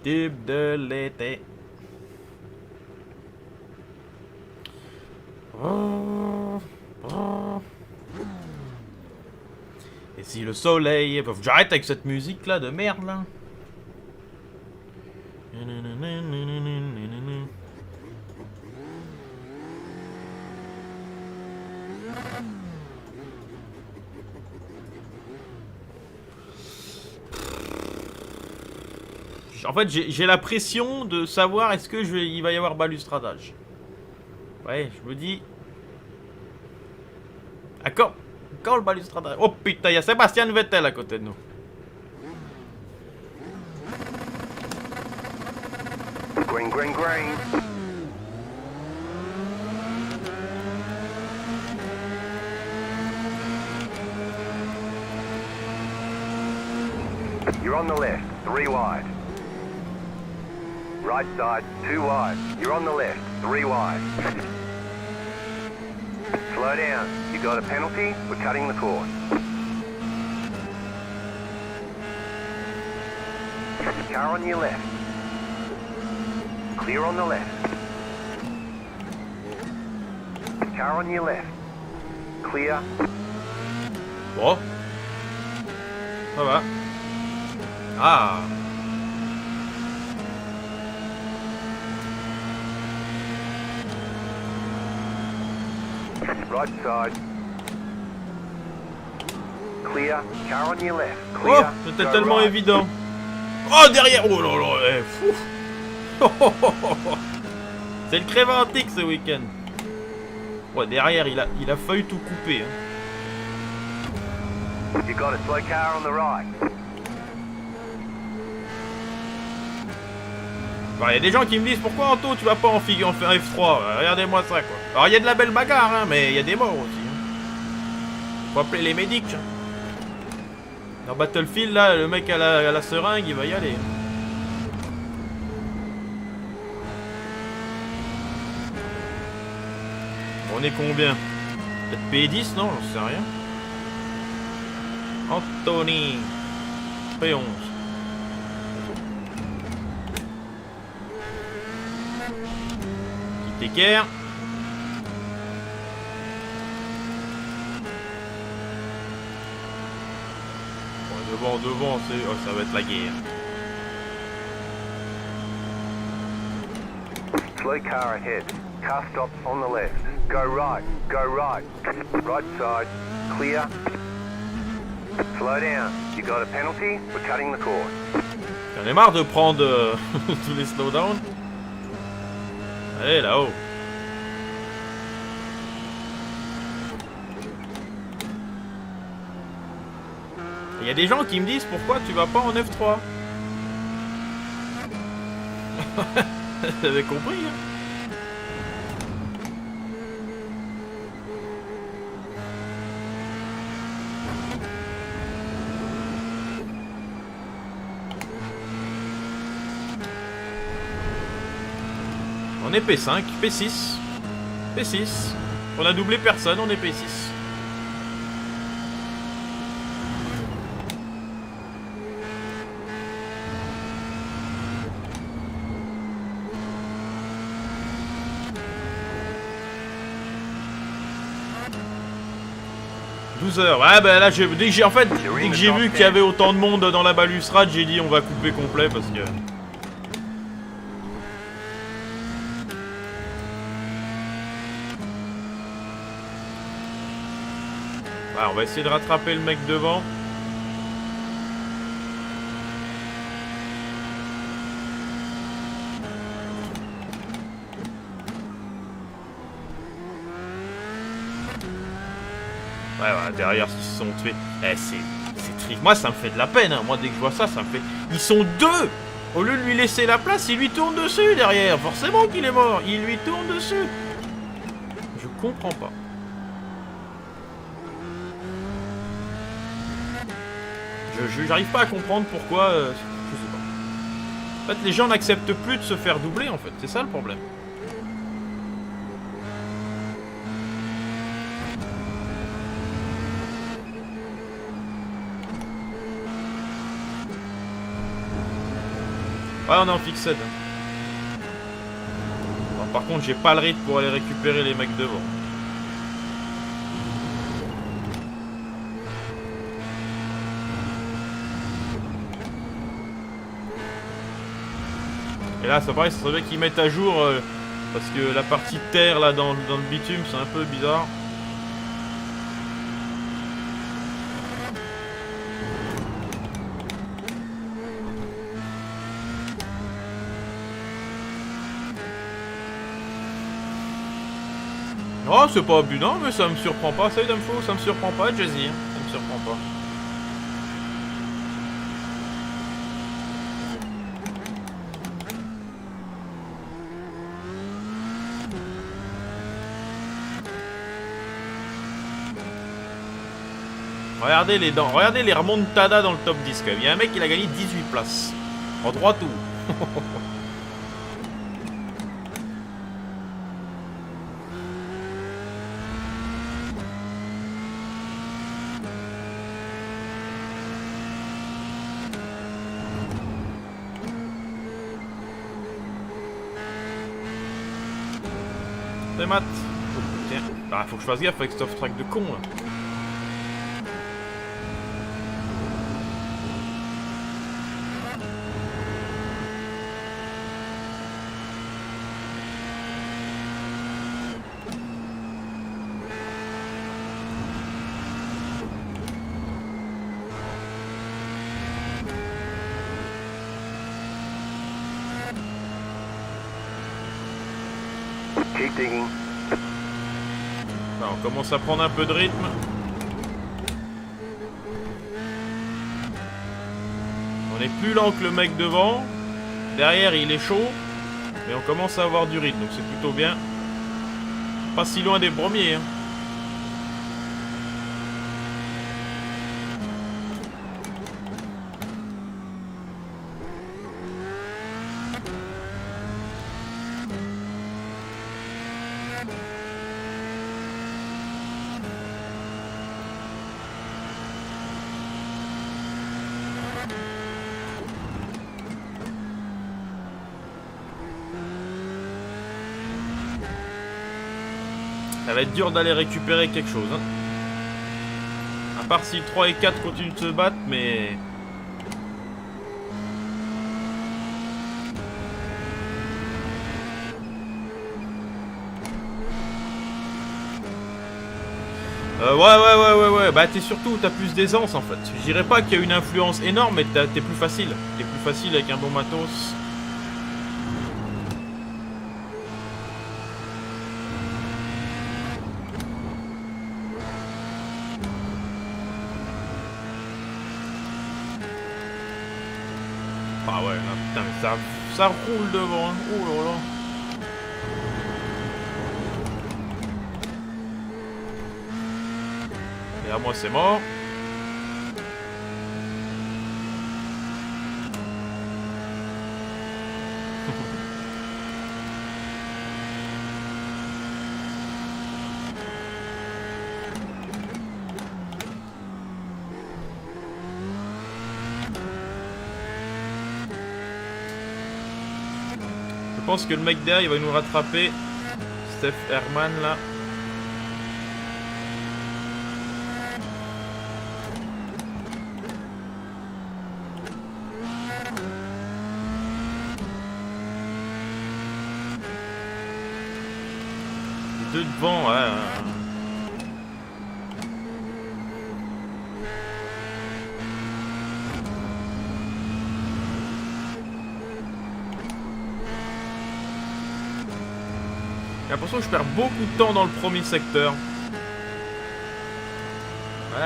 Tube de l'été. Et si le soleil... Faut que j'arrête avec cette musique là de merde là. En fait, j'ai la pression de savoir est-ce que il va y avoir balustradage. Ouais, je me dis... Ah, quand le balustradage... Oh putain, il y a Sébastien Vettel à côté de nous. Green, green, green. You're on the left, 3 wide. Right side, 2 wide. You're on the left, 3 wide. Slow down. You got a penalty. We're cutting the course. Car on your left. Clear on the left. Car on your left. Clear. Bon. Ça va. Ah. Right side. Clear. Car on your left. Oh, Clear. c'était Go tellement right. évident. Oh, derrière. Oh là là, fou. C'est le crève antique ce week-end. Ouais, derrière, il a failli tout couper. Hein. You got a slow car on the right. Il y a des gens qui me disent pourquoi Anto tu vas pas en figure en F3. Regardez-moi ça quoi. Alors il y a de la belle bagarre hein, mais il y a des morts aussi. Hein. Faut appeler les médics. Hein. Dans Battlefield là, le mec à la seringue il va y aller. On est combien? Peut-être P10 non, j'en sais rien. Anthony P11. Petit équerre. Bon, devant, c'est... Oh, ça va être la guerre. Slow car ahead. Car stops on the left. Go right. Go right. Right side. Clear. Slow down. You got a penalty. We're cutting the course. J'en ai marre de prendre tous les slowdowns. Allez, là-haut. Il y a des gens qui me disent pourquoi tu vas pas en F3. Vous avez compris, hein? On est P5, P6, P6. On a doublé personne, on est P6. Heures. Ouais, bah là, dès que j'ai vu qu'il y avait autant de monde dans la balustrade, j'ai dit on va couper complet parce que. Ouais, on va essayer de rattraper le mec devant. Ouais, derrière, ils se sont tués. Eh, c'est triste. Moi, ça me fait de la peine. Hein. Moi, dès que je vois ça, ça me fait... Ils sont deux. Au lieu de lui laisser la place, il lui tourne dessus derrière. Forcément qu'il est mort. Il lui tourne dessus. Je comprends pas. J'arrive pas à comprendre pourquoi... je sais pas. En fait, les gens n'acceptent plus de se faire doubler, en fait. C'est ça, le problème. Ouais, on est en fixed. Bon, par contre, j'ai pas le rythme pour aller récupérer les mecs devant. Et là, ça paraît, ça serait bien qu'ils mettent à jour parce que la partie terre là dans le bitume, c'est un peu bizarre. Oh, c'est pas abusant, mais ça me surprend pas. Ça, d'info, ça me surprend pas, Jazzy. Hein. Ça me surprend pas. Regardez les dents, regardez les remontadas dans le top 10 quand même. Il y a un mec qui a gagné 18 places. En 3 tours. C'est mat. Oh, putain. Ah, faut que je fasse gaffe avec cet off-track de con là. Keep digging. Enfin, on commence à prendre un peu de rythme. On est plus lent que le mec devant. Derrière, il est chaud. Mais on commence à avoir du rythme, donc c'est plutôt bien. Pas si loin des premiers. Hein. Ça va être dur d'aller récupérer quelque chose. Hein. À part si 3 et 4 continuent de se battre, mais... ouais. Bah t'es surtout, t'as plus d'aisance en fait. Je dirais pas qu'il y a une influence énorme, mais t'es plus facile. T'es plus facile avec un bon matos. Ah ouais, là, putain, mais ça roule devant, hein. Oh là là. Et à moi, c'est mort. Je pense que le mec derrière il va nous rattraper. Steph Herman là. Les deux devant, ouais. J'ai l'impression que je perds beaucoup de temps dans le premier secteur. Ouais.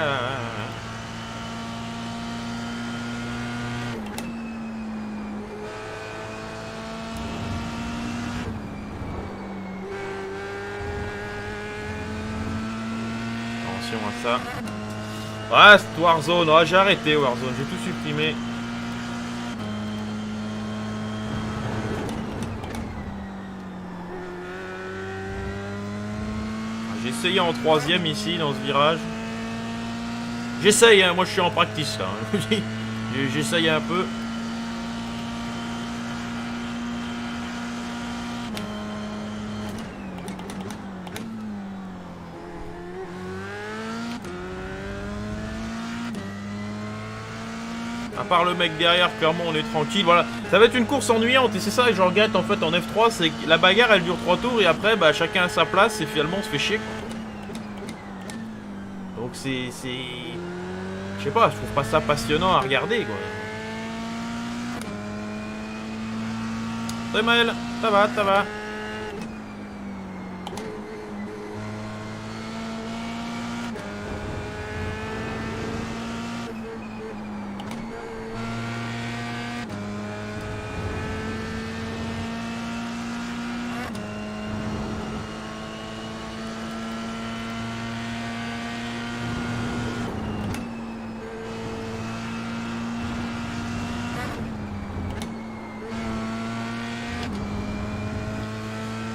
Attention à ça. Ah, c'est Warzone. Ah, j'ai arrêté Warzone. J'ai tout supprimé. J'ai essayé en troisième ici dans ce virage. J'essaye, hein, moi je suis en practice là. J'essaye un peu. À part le mec derrière, clairement on est tranquille. Voilà, ça va être une course ennuyante et c'est ça que je regrette en fait en F3, c'est que la bagarre elle dure 3 tours et après bah chacun a sa place et finalement on se fait chier quoi. Donc c'est... Je sais pas, je trouve pas ça passionnant à regarder quoi. Salut Maël, ça va, ça va.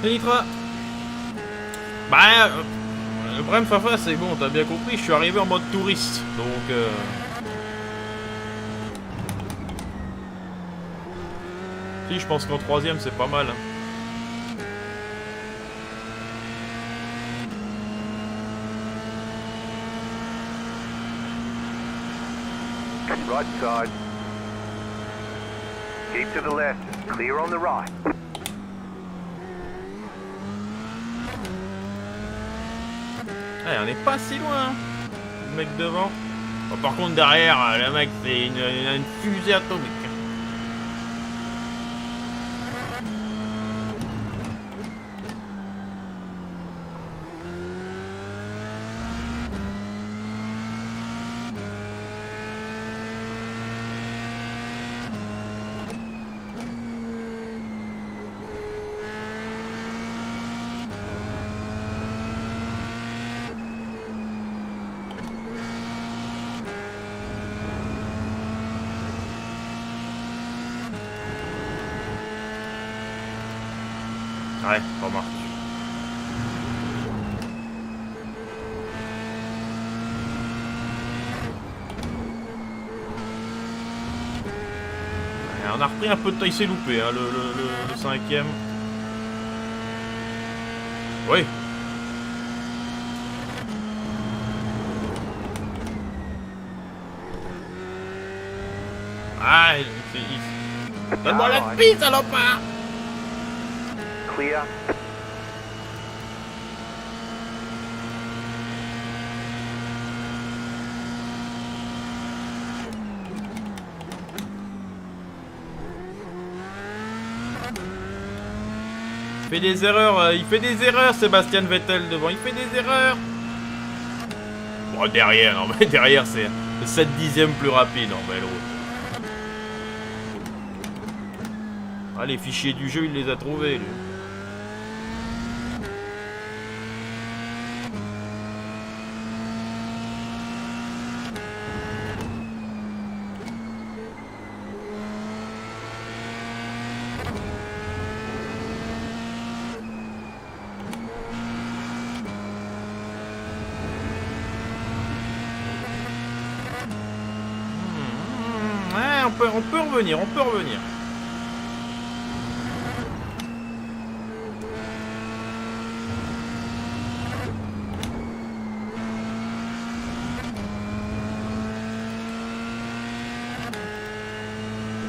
Nitra. Bah, le problème Fafa, c'est bon, t'as bien compris, je suis arrivé en mode touriste, donc si, je pense qu'en troisième, c'est pas mal. Right side. Keep to the left. Clear on the right. Ouais, on n'est pas si loin, le mec devant. Bon, par contre, derrière, le mec, c'est une fusée atomique. Ouais, remarque. Ouais, on a repris un peu de temps, il s'est loupé, hein, le cinquième. Oui. Ah, donne-moi la piste, salopard! Clear. Il fait des erreurs, Sébastien Vettel devant, il fait des erreurs. Bon, derrière, non mais derrière c'est 7 dixièmes plus rapide en vélo. Ah, les fichiers du jeu, il les a trouvés, lui. Ouais, on peut revenir, on peut revenir.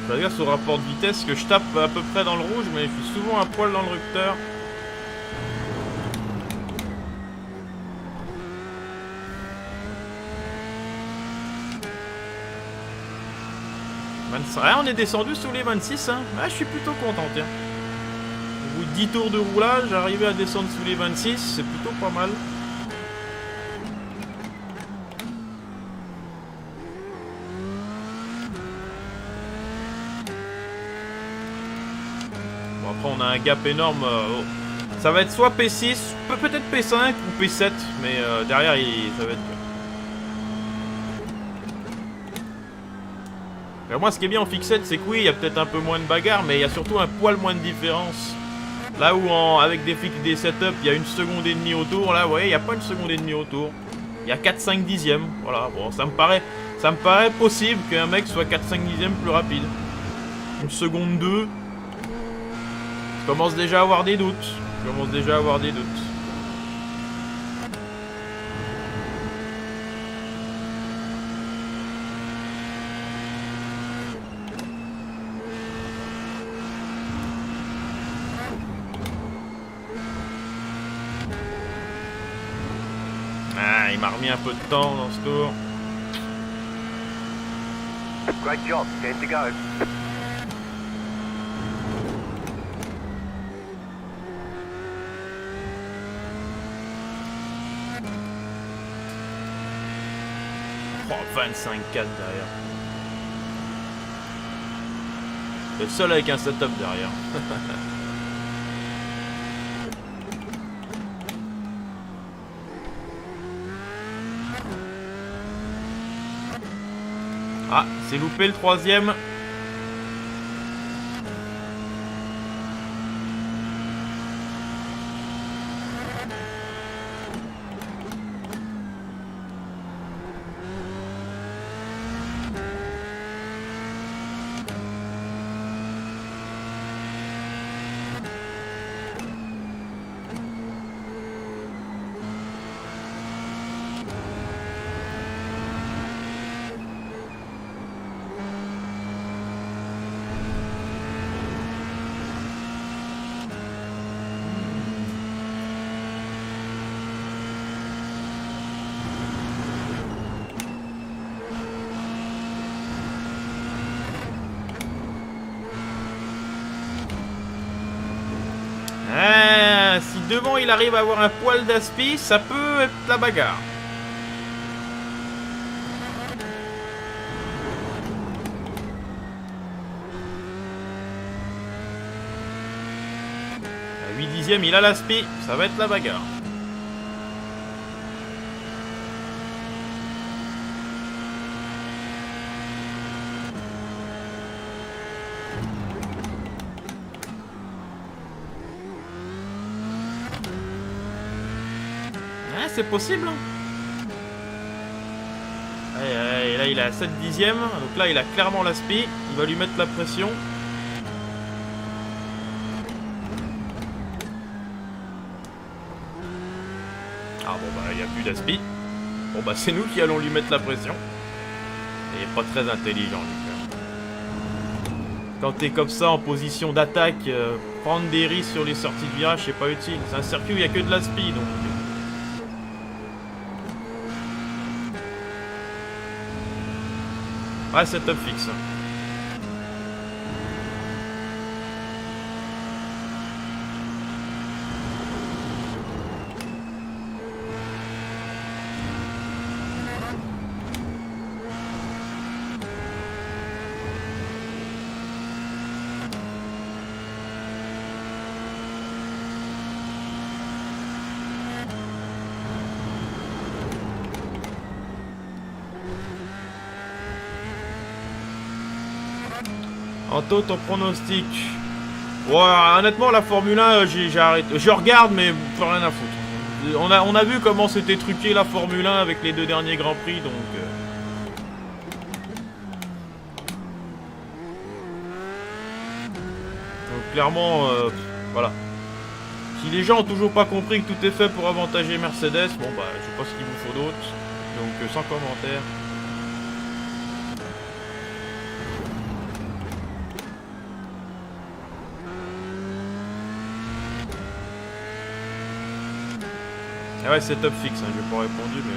Fais gaffe au rapport de vitesse que je tape à peu près dans le rouge, mais je suis souvent un poil dans le rupteur. Ouais, on est descendu sous les 26, hein. Ouais, je suis plutôt content, tiens. Au bout de 10 tours de roulage, arriver à descendre sous les 26, c'est plutôt pas mal. Bon, après, on a un gap énorme. Ça va être soit P6, peut-être P5 ou P7, mais derrière, ça va être... Moi, ce qui est bien en fixette, c'est que oui, il y a peut-être un peu moins de bagarre, mais il y a surtout un poil moins de différence. Là où, avec des setups, il y a 1 seconde et demie au tour, là, vous voyez, il n'y a pas 1 seconde et demie au tour. Il y a 4-5 dixièmes. Voilà, bon, ça me paraît possible qu'un mec soit 4-5 dixièmes plus rapide. 1 seconde 2. Je commence déjà à avoir des doutes. il m'a remis un peu de temps dans ce tour. Great job. 10 to go. Oh, 25-4 derrière. Le seul avec un setup derrière. Ah, c'est loupé le troisième. Ah, si devant il arrive à avoir un poil d'aspi, ça peut être la bagarre. À 8 dixièmes, il a l'aspi, ça va être la bagarre. C'est possible. Et là il est à 7 dixièmes. Donc là il a clairement l'aspi. Il va lui mettre la pression. Ah bon bah il n'y a plus d'aspi. Bon bah c'est nous qui allons lui mettre la pression. Il est pas très intelligent lui. Quand t'es comme ça en position d'attaque, prendre des risques sur les sorties de virage c'est pas utile. C'est un circuit où il n'y a que de l'aspi donc. Ouais, setup fixe. Anto, ton pronostic? Ouais, honnêtement, la Formule 1, j'ai arrêté. Je regarde, mais plus rien à foutre. On a vu comment c'était truqué la Formule 1 avec les 2 derniers Grands Prix, donc... Donc clairement, voilà. Si les gens ont toujours pas compris que tout est fait pour avantager Mercedes, bon bah, je sais pas ce qu'il vous faut d'autre. Donc sans commentaire. Ah ouais, c'est top fixe, hein, j'ai pas répondu, mais...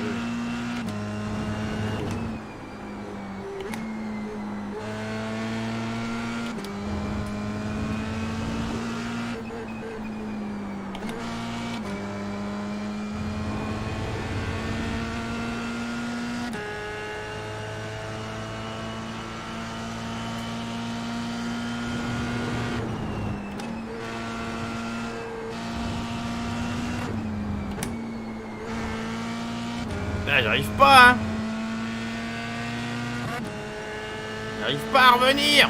Ah, j'arrive pas, hein. J'arrive pas à revenir.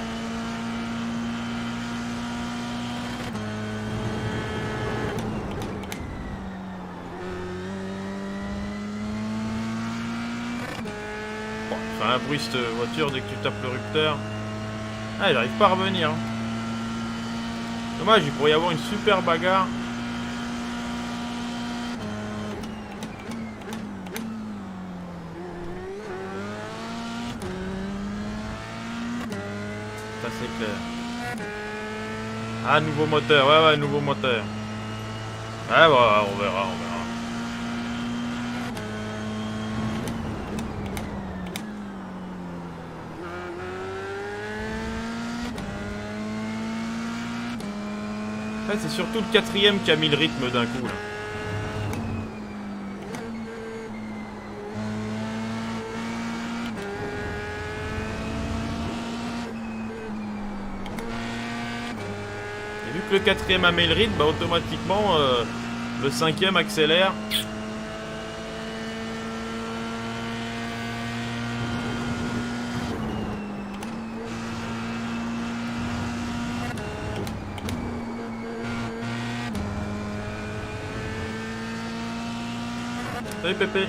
Bon, fais un bruit cette voiture dès que tu tapes le rupteur. Ah, j'arrive pas à revenir. Dommage, il pourrait y avoir une super bagarre. Ça c'est clair. Ah, nouveau moteur, ouais, nouveau moteur. Ouais, on verra. Ouais, c'est surtout le quatrième qui a mis le rythme d'un coup là. Et vu que le quatrième a mis le rythme, bah automatiquement le cinquième accélère. Salut Pépé.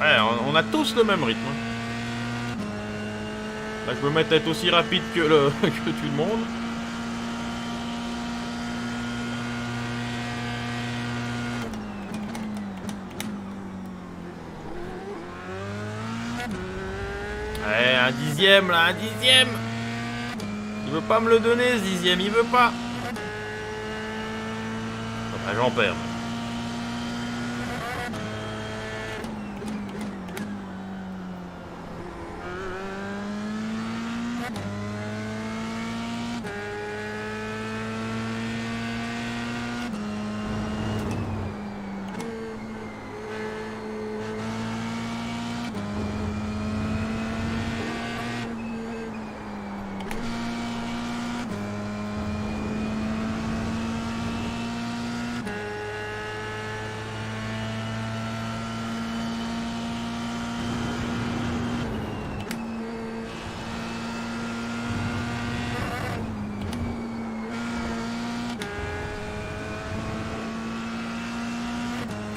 Ouais, on a tous le même rythme. Là, je me mettre à être aussi rapide que, que tout le monde. Ouais, un dixième là, un dixième. Il veut pas me le donner ce dixième, il veut pas. Bah, j'en perds.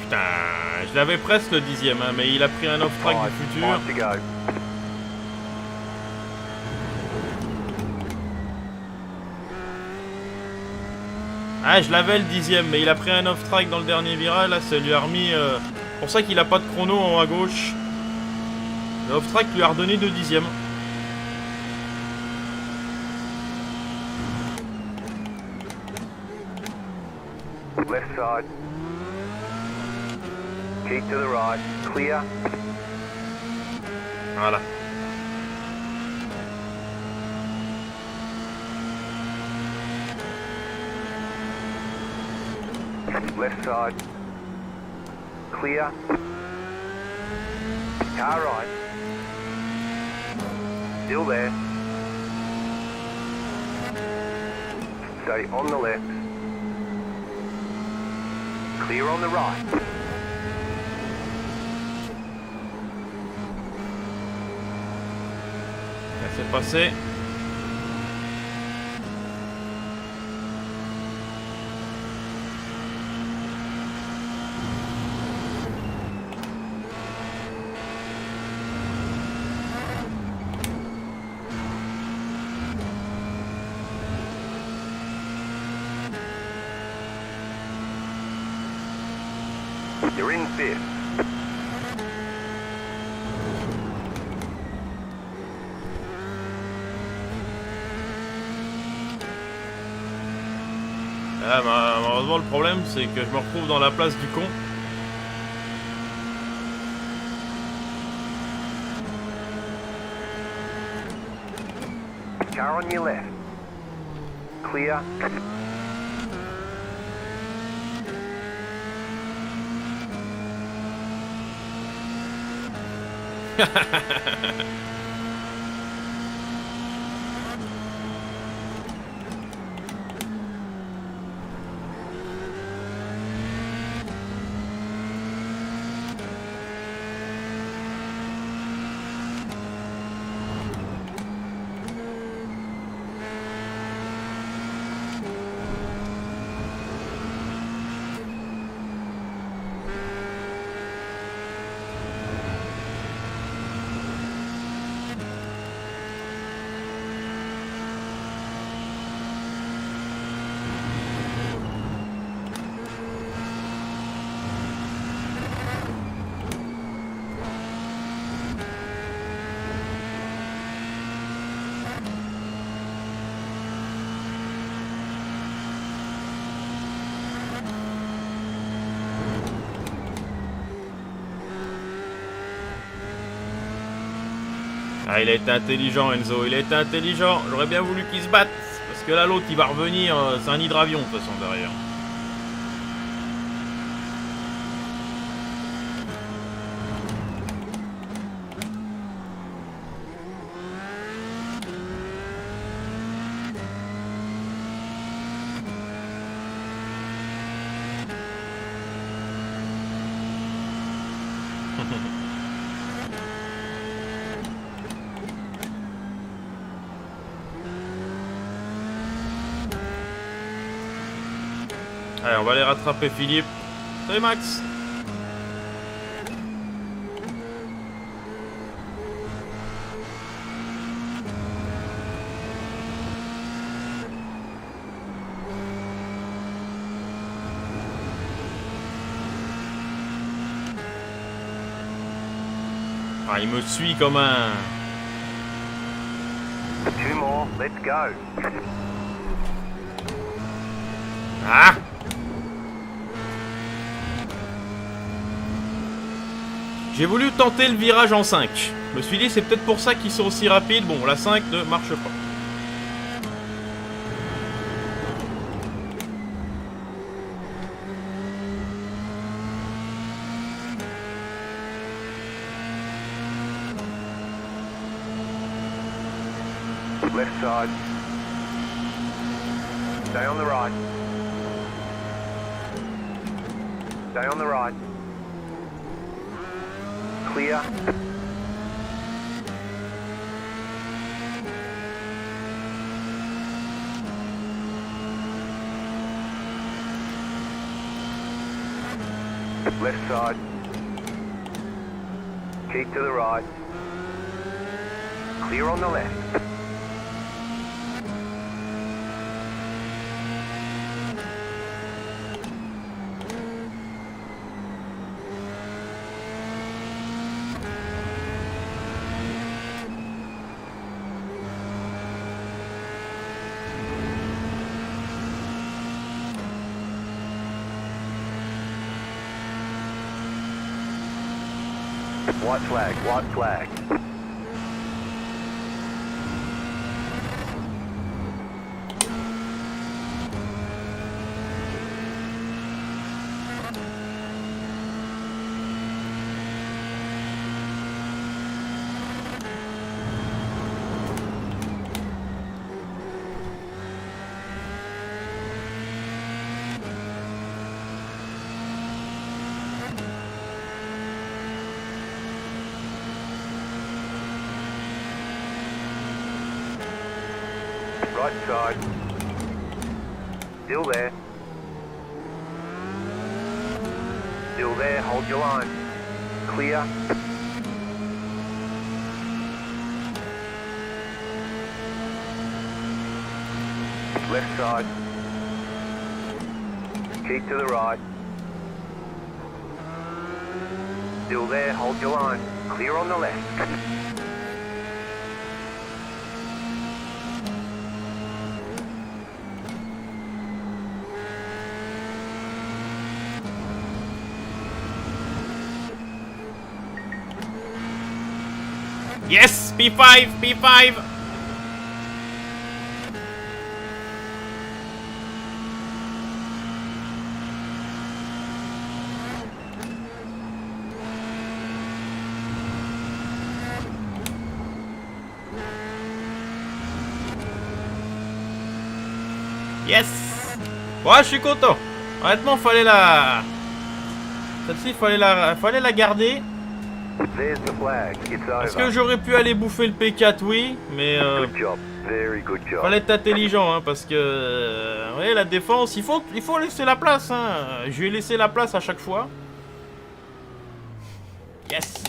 Putain, je l'avais presque le dixième, hein, mais il a pris un off-track du futur. 5 to go. Ah, je l'avais le dixième, mais il a pris un off-track dans le dernier virage, là, ça lui a remis... C'est pour ça qu'il a pas de chrono en haut à gauche. Le off-track lui a redonné 2 dixièmes. Left side. Keep to the right. Clear. Voilà. Left side. Clear. Car right. Still there. Stay on the left. Clear on the right. Ça s'est passé. You're in fifth. Ah, malheureusement, le problème, c'est que je me retrouve dans la place du con. Car on your left. Clear. Ah, il a été intelligent, Enzo, il a été intelligent. J'aurais bien voulu qu'il se batte. Parce que là, l'autre, il va revenir. C'est un hydravion, de toute façon, derrière. Allez, on va aller rattraper Philippe. Salut Max. Ah, il me suit comme un... 2 more, let's go. Ah! J'ai voulu tenter le virage en 5. Je me suis dit c'est peut-être pour ça qu'ils sont aussi rapides. Bon, la 5 ne marche pas. Left side. Stay on the right. Stay on the right. Clear. Left side. Keep to the right. Clear on the left. White flag, white flag. Right side. Still there. Still there, hold your line. Clear. Left side. Keep to the right. Still there, hold your line. Clear on the left. Yes! P5! P5! Yes! Ouais, je suis content. Honnêtement, fallait la... Celle-ci, fallait la garder. There's the flag. It's over. Est-ce que j'aurais pu aller bouffer le P4? Oui, mais Good job. Very good job. fallait être intelligent, hein, parce que ouais, la défense, il faut laisser la place. Hein. Je lui ai laissé la place à chaque fois. Yes.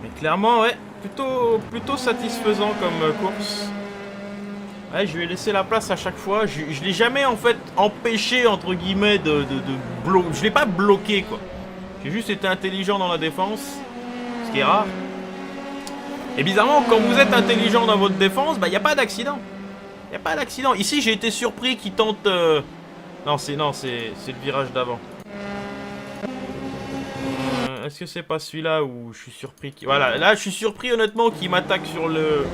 Mais clairement, ouais, plutôt satisfaisant comme course. Ouais, je lui ai laissé la place à chaque fois. Je l'ai jamais en fait empêché entre guillemets de bloquer. Je l'ai pas bloqué quoi. J'ai juste été intelligent dans la défense, ce qui est rare. Et bizarrement, quand vous êtes intelligent dans votre défense, bah y a pas d'accident. Y a pas d'accident. Ici, j'ai été surpris qu'il tente. Non, c'est le virage d'avant. est-ce que c'est pas celui-là où je suis surpris Voilà, là je suis surpris honnêtement qu'il m'attaque sur le...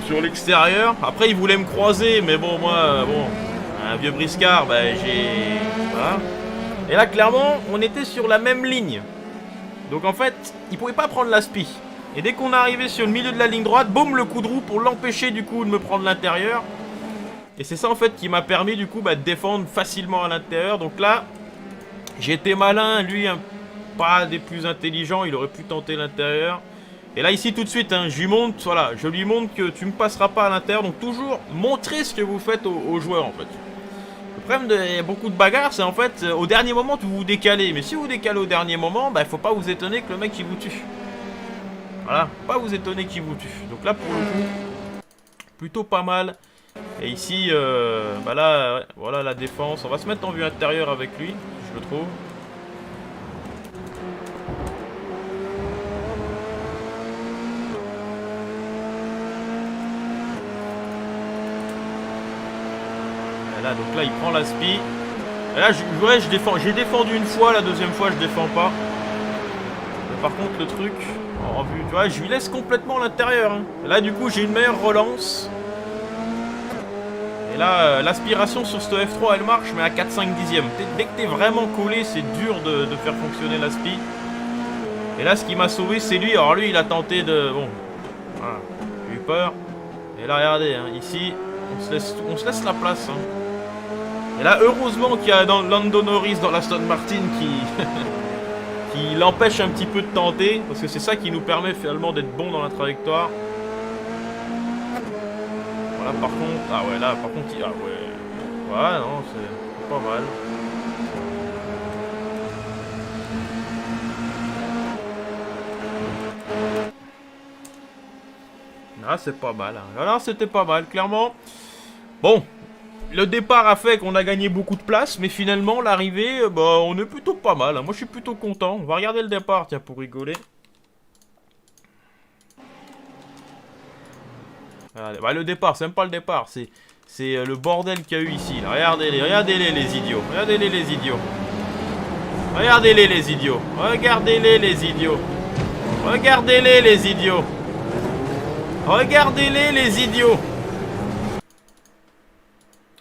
Sur l'extérieur. Après il voulait me croiser, mais bon moi, bon, un vieux briscard, bah j'ai... Voilà. Et là clairement, on était sur la même ligne. Donc en fait, il pouvait pas prendre l'aspi. Et dès qu'on est arrivé sur le milieu de la ligne droite, boum, le coup de roue pour l'empêcher du coup de me prendre l'intérieur. Et c'est ça en fait qui m'a permis du coup de défendre facilement à l'intérieur. Donc là, j'ai été malin, lui pas des plus intelligents, il aurait pu tenter l'intérieur. Et là ici tout de suite, hein, je lui montre, voilà, je lui montre que tu me passeras pas à l'intérieur. Donc toujours montrer ce que vous faites aux joueurs en fait. Le problème de beaucoup de bagarres, c'est en fait au dernier moment vous vous décalez. Mais si vous décalez au dernier moment, bah faut pas vous étonner que le mec il vous tue. Voilà, pas vous étonner qu'il vous tue. Donc là pour le coup, plutôt pas mal. Et ici, bah là, ouais, voilà la défense. On va se mettre en vue intérieure avec lui, je le trouve. Et là, donc là, il prend la spi. Et là, ouais, je défends. J'ai défendu une fois, la deuxième fois, je défends pas. Mais par contre, le truc, en vue, tu vois, je lui laisse complètement l'intérieur. Hein. Là, du coup, j'ai une meilleure relance. Et là, l'aspiration sur ce F3, elle marche, mais à 4-5 dixièmes. Dès que t'es vraiment collé, c'est dur de faire fonctionner l'aspi. Et là, ce qui m'a sauvé, c'est lui. Alors lui, il a tenté de... Bon, voilà, j'ai eu peur. Et là, regardez, hein, ici, on se laisse la place. Hein. Et là, heureusement qu'il y a Lando Norris dans l'Aston Martin qui l'empêche un petit peu de tenter. Parce que c'est ça qui nous permet finalement d'être bon dans la trajectoire. Là par contre, ah ouais là par contre, ah ouais, voilà non c'est pas mal. Ah c'est pas mal, hein. Alors c'était pas mal, clairement. Bon, le départ a fait qu'on a gagné beaucoup de place, mais finalement l'arrivée, bah on est plutôt pas mal, hein. Moi je suis plutôt content, on va regarder le départ, tiens pour rigoler. Bah, le départ, c'est même pas le départ, c'est le bordel qu'il y a eu ici. Regardez-les les idiots. Regardez-les les idiots. Regardez-les les idiots. Regardez-les les idiots. Regardez-les les idiots. Regardez-les les idiots.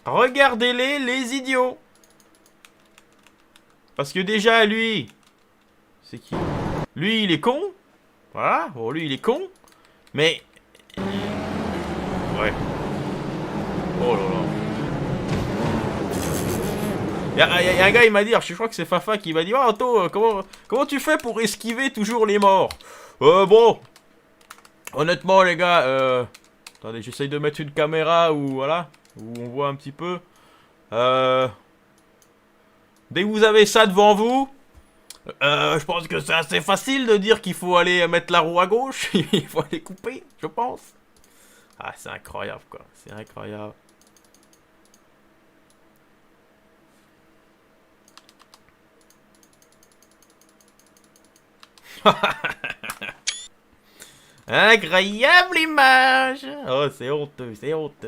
Regardez-les les idiots. Parce que déjà lui, c'est qui? Lui il est con. Voilà, bon lui il est con. Mais... Ouais. Oh là là. Il y a un gars, il m'a dit, je crois que c'est Fafa qui m'a dit, oh Otto, comment tu fais pour esquiver toujours les morts? Bon. Honnêtement les gars, attendez, j'essaye de mettre une caméra où, voilà, où on voit un petit peu. Dès que vous avez ça devant vous, je pense que c'est assez facile de dire qu'il faut aller mettre la roue à gauche. Il faut aller couper, je pense. Ah, c'est incroyable, quoi. C'est incroyable. Incroyable image. Oh, c'est honteux, c'est honteux.